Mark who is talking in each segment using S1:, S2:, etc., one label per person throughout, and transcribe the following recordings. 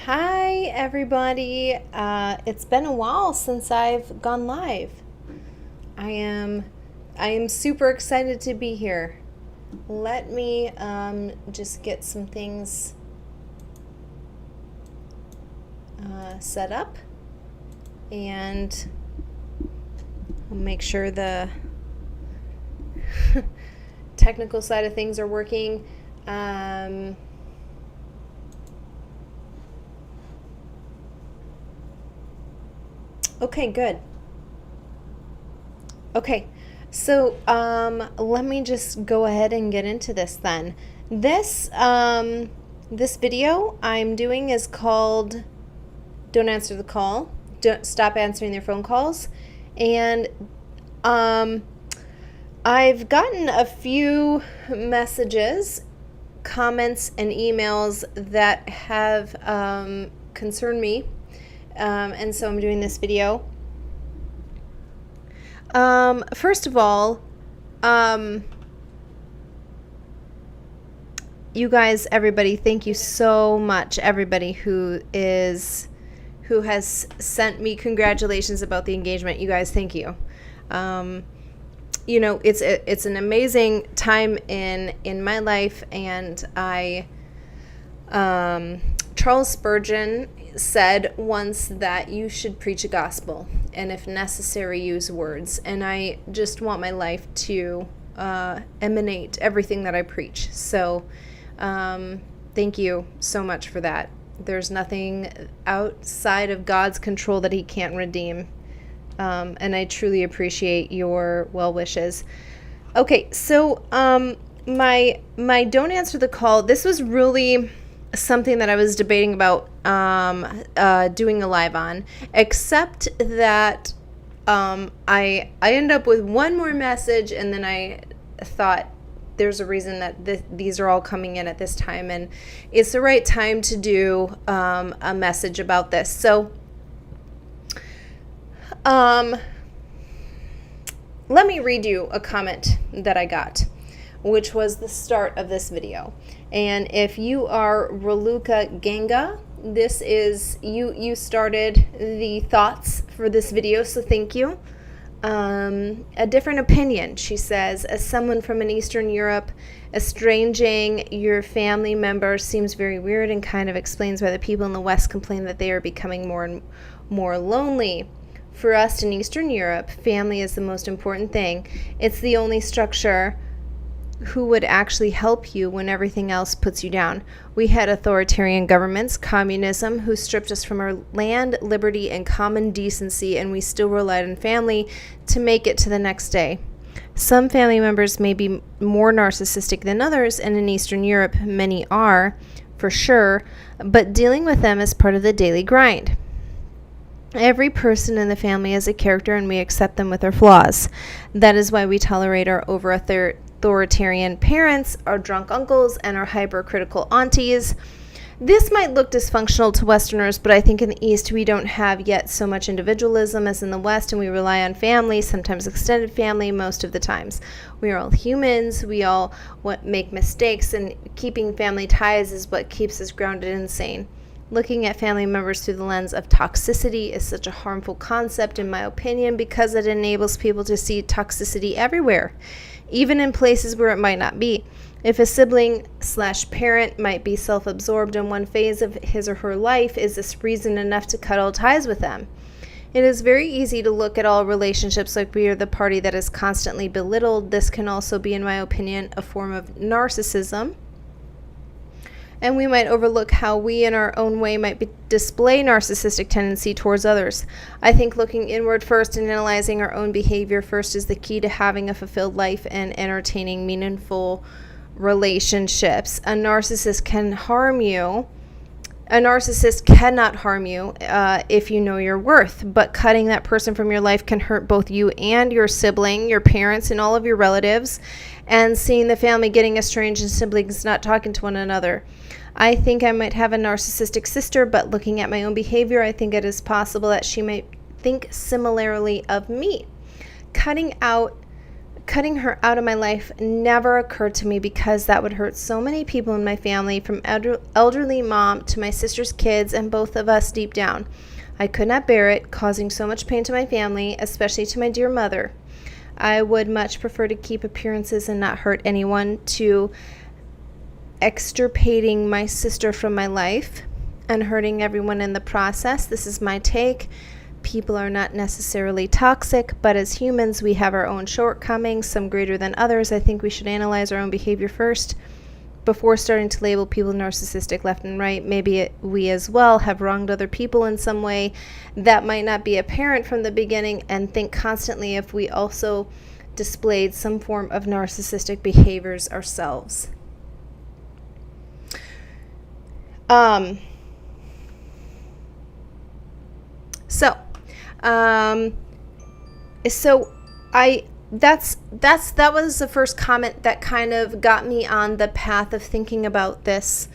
S1: Hi, everybody. It's been a while since I've gone live. I am I am super excited to be here. Let me just get some things set up, and I'll make sure the technical side of things are working. Okay, good. Okay, so let me just go ahead and get into this then. This video I'm doing is called "Don't Answer the Call." Don't stop answering their phone calls, and I've gotten a few messages, comments, and emails that have concerned me, and so I'm doing this video. First of all, you guys, everybody, thank you so much, everybody who has sent me congratulations about the engagement. You guys, thank you. It's an amazing time in my life, and Charles Spurgeon said once that you should preach a gospel, and if necessary, use words. And I just want my life to emanate everything that I preach. So thank you so much for that. There's nothing outside of God's control that he can't redeem. And I truly appreciate your well wishes. Okay, so my Don't Answer the Call, this was really something that I was debating about doing a live on, except that I end up with one more message, and then I thought there's a reason that these are all coming in at this time, and it's the right time to do a message about this. So let me read you a comment that I got, which was the start of this video. And if you are Raluca Ganga, this is you started the thoughts for this video, so thank you. A different opinion, she says, as someone from an Eastern Europe, estranging your family member seems very weird and kind of explains why the people in the West complain that they are becoming more and more lonely. For us in Eastern Europe, family is the most important thing. It's the only structure who would actually help you when everything else puts you down. We had authoritarian governments, communism, who stripped us from our land, liberty, and common decency, and we still relied on family to make it to the next day. Some family members may be more narcissistic than others, and in Eastern Europe, many are, for sure, but dealing with them is part of the daily grind. Every person in the family is a character, and we accept them with their flaws. That is why we tolerate our authoritarian parents, our drunk uncles, and our hypercritical aunties. This might look dysfunctional to Westerners, but I think in the East we don't have yet so much individualism as in the West, and we rely on family, sometimes extended family, most of the times. We are all humans. We all make mistakes, and keeping family ties is what keeps us grounded and sane. Looking at family members through the lens of toxicity is such a harmful concept, in my opinion, because it enables people to see toxicity everywhere, even in places where it might not be. If a sibling/parent might be self-absorbed in one phase of his or her life, is this reason enough to cut all ties with them? It is very easy to look at all relationships like we are the party that is constantly belittled. This can also be, in my opinion, a form of narcissism. And we might overlook how we in our own way might display narcissistic tendency towards others. I think looking inward first and analyzing our own behavior first is the key to having a fulfilled life and entertaining meaningful relationships. A narcissist cannot harm you if you know your worth, but cutting that person from your life can hurt both you and your sibling, your parents, and all of your relatives, and seeing the family getting estranged and siblings not talking to one another. I think I might have a narcissistic sister, but looking at my own behavior, I think it is possible that she might think similarly of me. Cutting out cutting her out of my life never occurred to me because that would hurt so many people in my family, from elderly mom to my sister's kids and both of us deep down. I could not bear it, causing so much pain to my family, especially to my dear mother. I would much prefer to keep appearances and not hurt anyone, to extirpating my sister from my life and hurting everyone in the process. This is my take. People are not necessarily toxic, but as humans, we have our own shortcomings, some greater than others. I think we should analyze our own behavior first before starting to label people narcissistic left and right. Maybe we as well have wronged other people in some way that might not be apparent from the beginning, and think constantly if we also displayed some form of narcissistic behaviors ourselves. That was the first comment that kind of got me on the path of thinking about this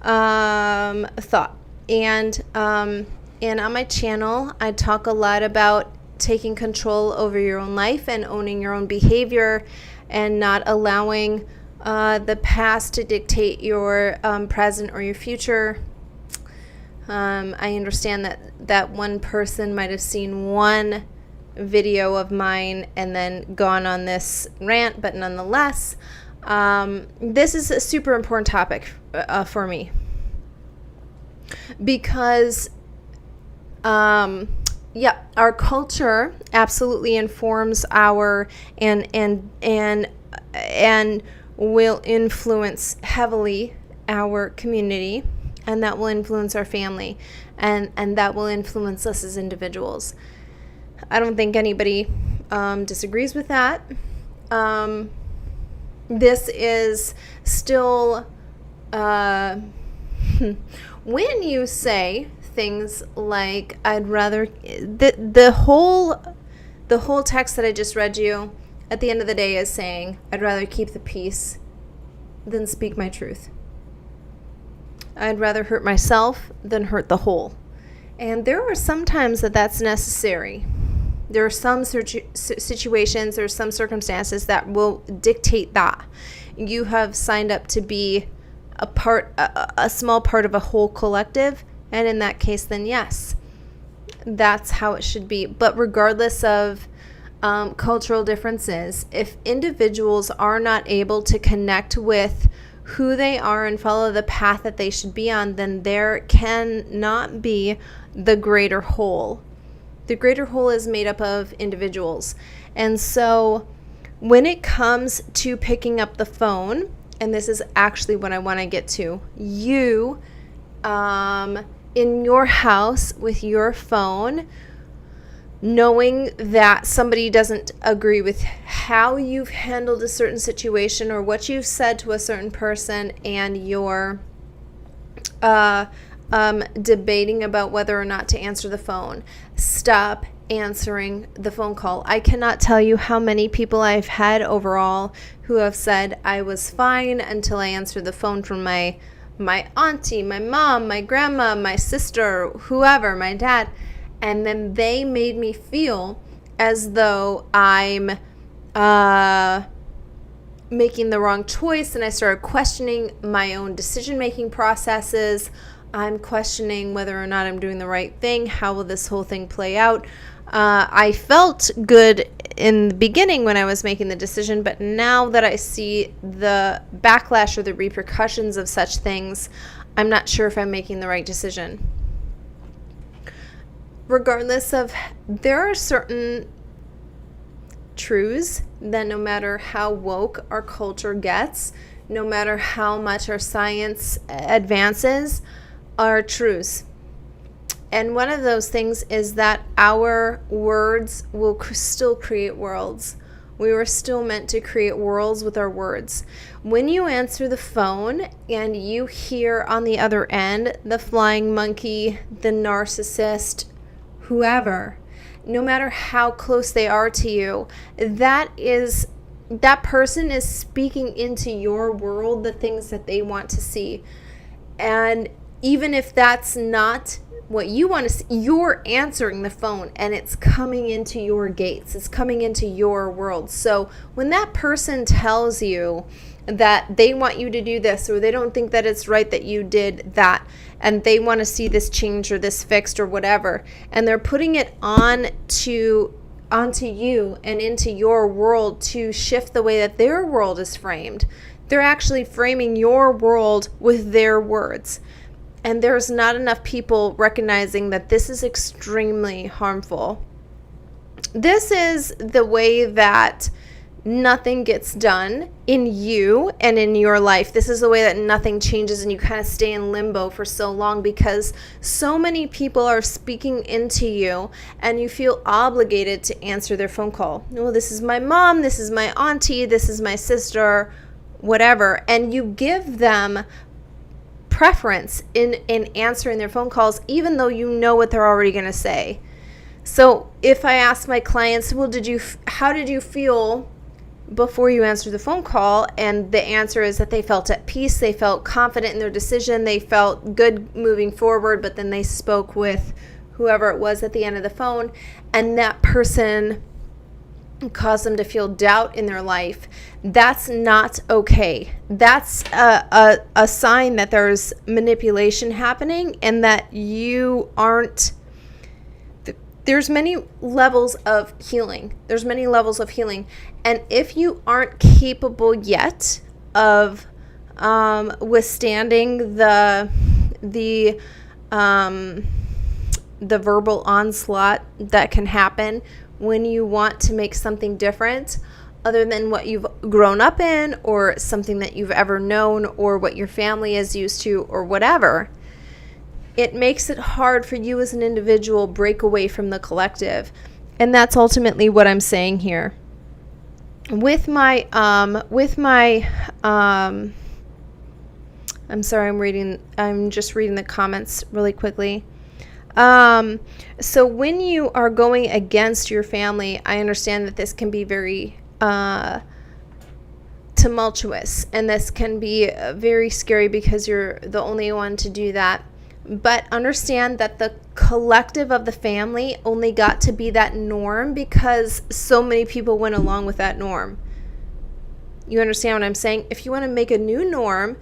S1: thought. And on my channel, I talk a lot about taking control over your own life and owning your own behavior, and not allowing the past to dictate your present or your future. I understand that one person might have seen one video of mine and then gone on this rant, but nonetheless, this is a super important topic for me, because our culture absolutely informs our and will influence heavily our community, and that will influence our family, and that will influence us as individuals. I don't think anybody disagrees with that. This is still, when you say things like, I'd rather, the whole text that I just read you, at the end of the day, is saying, I'd rather keep the peace than speak my truth. I'd rather hurt myself than hurt the whole. And there are some times that that's necessary. There are some situations, there are some circumstances that will dictate that. You have signed up to be a small part of a whole collective, and in that case, then yes, that's how it should be. But regardless of cultural differences, if individuals are not able to connect with who they are and follow the path that they should be on, then there cannot be the greater whole. The greater whole is made up of individuals. And so when it comes to picking up the phone, and this is actually what I want to get to, you in your house with your phone, knowing that somebody doesn't agree with how you've handled a certain situation or what you've said to a certain person, and you're debating about whether or not to answer the phone, stop answering the phone call. I cannot tell you how many people I've had overall who have said, I was fine until I answered the phone from my auntie, my mom, my grandma, my sister, whoever, my dad. And then they made me feel as though I'm making the wrong choice, and I started questioning my own decision-making processes. I'm questioning whether or not I'm doing the right thing. How will this whole thing play out? I felt good in the beginning when I was making the decision, but now that I see the backlash or the repercussions of such things, I'm not sure if I'm making the right decision. Regardless of, there are certain truths that no matter how woke our culture gets, no matter how much our science advances, are truths. And one of those things is that our words will still create worlds. We were still meant to create worlds with our words. When you answer the phone and you hear on the other end the flying monkey, the narcissist, whoever, no matter how close they are to you, that person is speaking into your world the things that they want to see. And even if that's not what you want to see, you're answering the phone and it's coming into your gates. It's coming into your world. So when that person tells you that they want you to do this, or they don't think that it's right that you did that, and they want to see this change or this fixed or whatever, and they're putting it onto you and into your world to shift the way that their world is framed, they're actually framing your world with their words. And there's not enough people recognizing that this is extremely harmful. This is the way that nothing gets done in you and in your life. This is the way that nothing changes, and you kind of stay in limbo for so long because so many people are speaking into you and you feel obligated to answer their phone call. Well, this is my mom, this is my auntie, this is my sister, whatever. And you give them preference in answering their phone calls, even though you know what they're already going to say. So if I ask my clients, well, how did you feel before you answered the phone call? And the answer is that they felt at peace, they felt confident in their decision, they felt good moving forward, but then they spoke with whoever it was at the end of the phone, and that person caused them to feel doubt in their life. That's not okay. That's a sign that there's manipulation happening and that you aren't. There's many levels of healing. There's many levels of healing. And if you aren't capable yet of withstanding the verbal onslaught that can happen when you want to make something different other than what you've grown up in, or something that you've ever known, or what your family is used to, or whatever, it makes it hard for you as an individual to break away from the collective. And that's ultimately what I'm saying here. I'm sorry, I'm just reading the comments really quickly. So when you are going against your family, I understand that this can be very tumultuous, and this can be very scary because you're the only one to do that. But understand that the collective of the family only got to be that norm because so many people went along with that norm. You understand what I'm saying? If you want to make a new norm,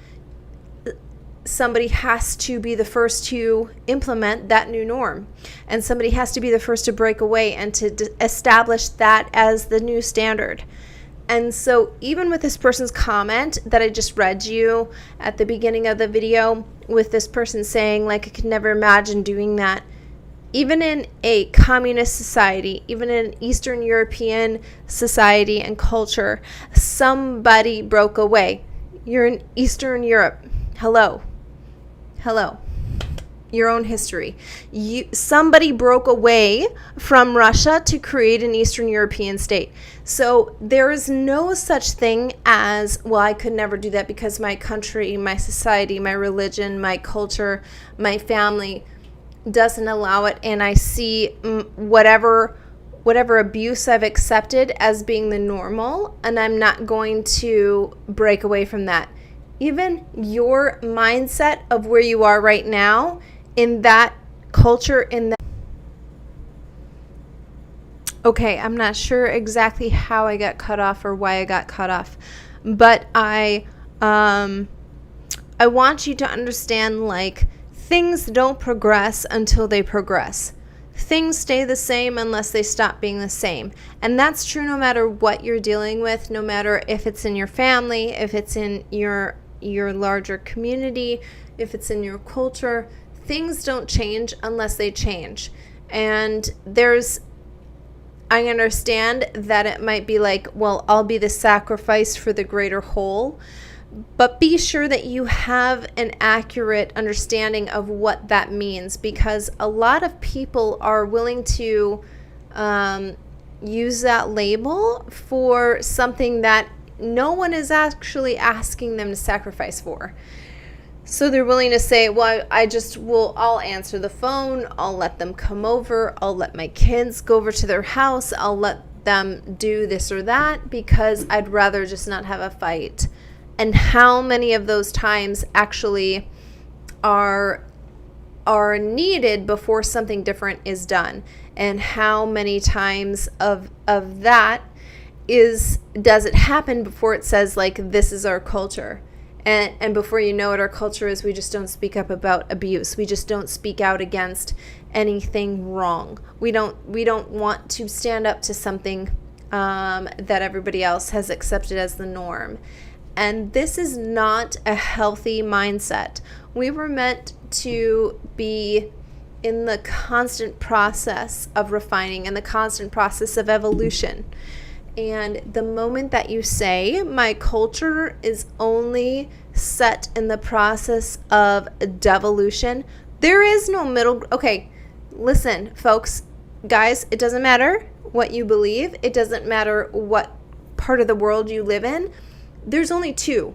S1: somebody has to be the first to implement that new norm, and somebody has to be the first to break away and to establish that as the new standard. And so even with this person's comment that I just read you at the beginning of the video, with this person saying, like, I could never imagine doing that, even in a communist society, even in an Eastern European society and culture, somebody broke away. You're in Eastern Europe. Hello. Your own history. Somebody broke away from Russia to create an Eastern European state. So there is no such thing as, well, I could never do that because my country, my society, my religion, my culture, my family doesn't allow it, and I see whatever abuse I've accepted as being the normal, and I'm not going to break away from that. Even your mindset of where you are right now in that culture, in that. Okay, I'm not sure exactly how I got cut off or why I got cut off, but I want you to understand, like, things don't progress until they progress. Things stay the same unless they stop being the same. And that's true no matter what you're dealing with, no matter if it's in your family, if it's in your larger community, if it's in your culture. Things don't change unless they change. And I understand that it might be like, well, I'll be the sacrifice for the greater whole. But be sure that you have an accurate understanding of what that means, because a lot of people are willing to use that label for something that no one is actually asking them to sacrifice for. So they're willing to say, well, I'll answer the phone, I'll let them come over, I'll let my kids go over to their house, I'll let them do this or that because I'd rather just not have a fight. And how many of those times actually are are needed before something different is done, and how many times of that does it happen before it says, like, this is our culture. And before you know it, our culture is we just don't speak up about abuse. We just don't speak out against anything wrong. We don't want to stand up to something that everybody else has accepted as the norm. And this is not a healthy mindset. We were meant to be in the constant process of refining and the constant process of evolution. And the moment that you say, my culture is only set in the process of devolution, there is no middle. Okay, listen, folks, guys, it doesn't matter what you believe. It doesn't matter what part of the world you live in. There's only two.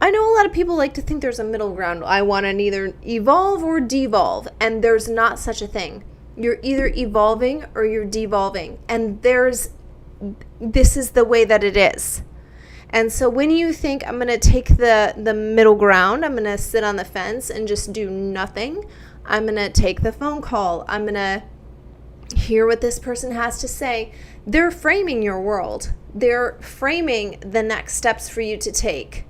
S1: I know a lot of people like to think there's a middle ground. I want to neither evolve or devolve, and there's not such a thing. You're either evolving or you're devolving, and this is the way that it is. And so when you think, I'm going to take the middle ground, I'm going to sit on the fence and just do nothing, I'm going to take the phone call, I'm going to hear what this person has to say, they're framing your world. They're framing the next steps for you to take.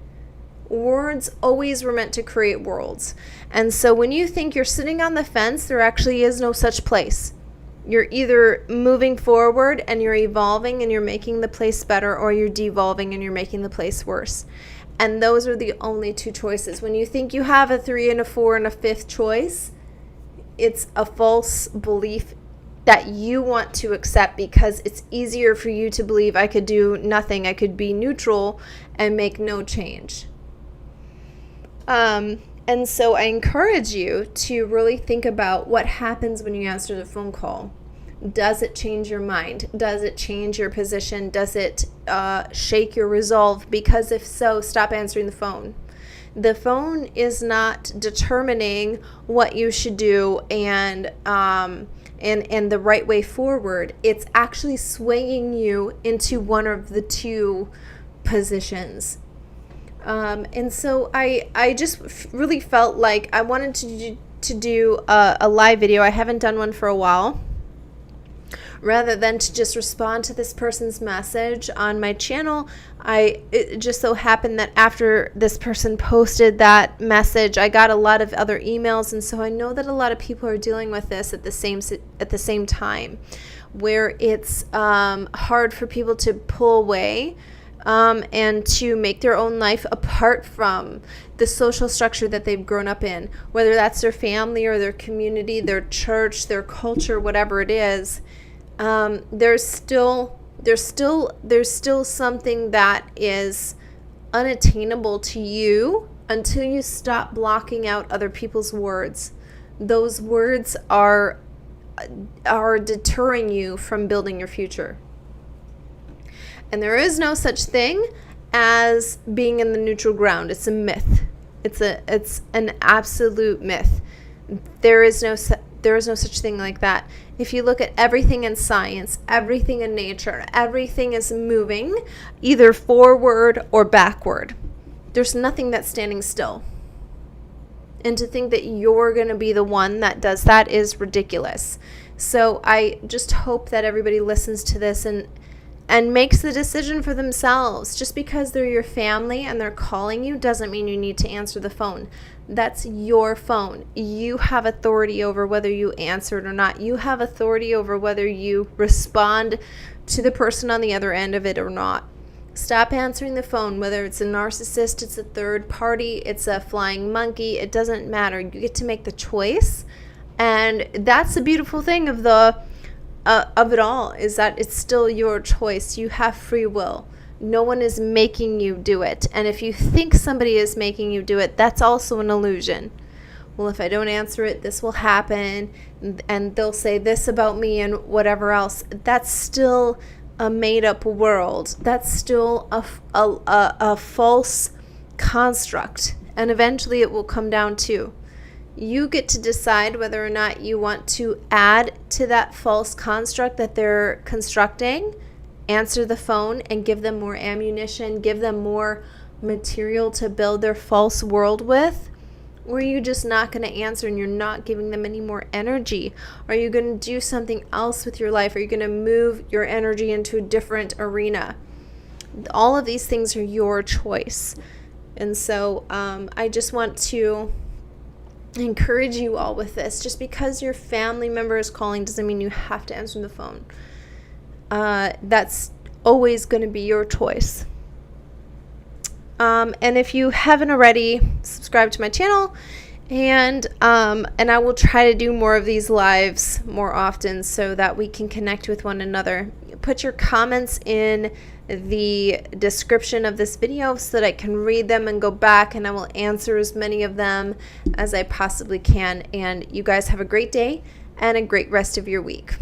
S1: Words always were meant to create worlds. And so when you think you're sitting on the fence, there actually is no such place. You're either moving forward and you're evolving and you're making the place better, or you're devolving and you're making the place worse. And those are the only two choices. When you think you have a 3 and a 4 and a 5th choice, it's a false belief that you want to accept, because it's easier for you to believe, I could do nothing, I could be neutral and make no change. And so I encourage you to really think about what happens when you answer the phone call. Does it change your mind? Does it change your position? Does it shake your resolve? Because if so, stop answering the phone. The phone is not determining what you should do and the right way forward. It's actually swaying you into one of the two positions. And so I just really felt like I wanted to do a live video. I haven't done one for a while. Rather than to just respond to this person's message on my channel, it just so happened that after this person posted that message, I got a lot of other emails, and so I know that a lot of people are dealing with this at the same time, where it's hard for people to pull away and to make their own life apart from the social structure that they've grown up in, whether that's their family or their community, their church, their culture, whatever it is. There's still something that is unattainable to you until you stop blocking out other people's words. Those words are deterring you from building your future. And there is no such thing as being in the neutral ground. It's a myth. It's an absolute myth. There is no such thing like that. If you look at everything in science, everything in nature, everything is moving either forward or backward. There's nothing that's standing still. And to think that you're going to be the one that does that is ridiculous. So I just hope that everybody listens to this and makes the decision for themselves. Just because they're your family and they're calling you doesn't mean you need to answer the phone. That's your phone. You have authority over whether you answer it or not. You have authority over whether you respond to the person on the other end of it or not. Stop answering the phone, whether it's a narcissist, it's a third party, it's a flying monkey, it doesn't matter. You get to make the choice. And that's the beautiful thing of it all, is that it's still your choice. You have free will. No one is making you do it. And if you think somebody is making you do it, that's also an illusion. Well, if I don't answer it, this will happen, and they'll say this about me and whatever else. That's still a made-up world. That's still a false construct. And eventually it will come down to you get to decide whether or not you want to add to that false construct that they're constructing, answer the phone and give them more ammunition, give them more material to build their false world with, Or are you just not going to answer and you're not giving them any more energy? Are you going to do something else with your life? Are you going to move your energy into a different arena? All of these things are your choice. And so I just want to encourage you all with this. Just because your family member is calling doesn't mean you have to answer the phone. That's always going to be your choice. And if you haven't already, subscribe to my channel, and I will try to do more of these lives more often so that we can connect with one another. Put your comments in the description of this video so that I can read them and go back, and I will answer as many of them as I possibly can. And you guys have a great day and a great rest of your week.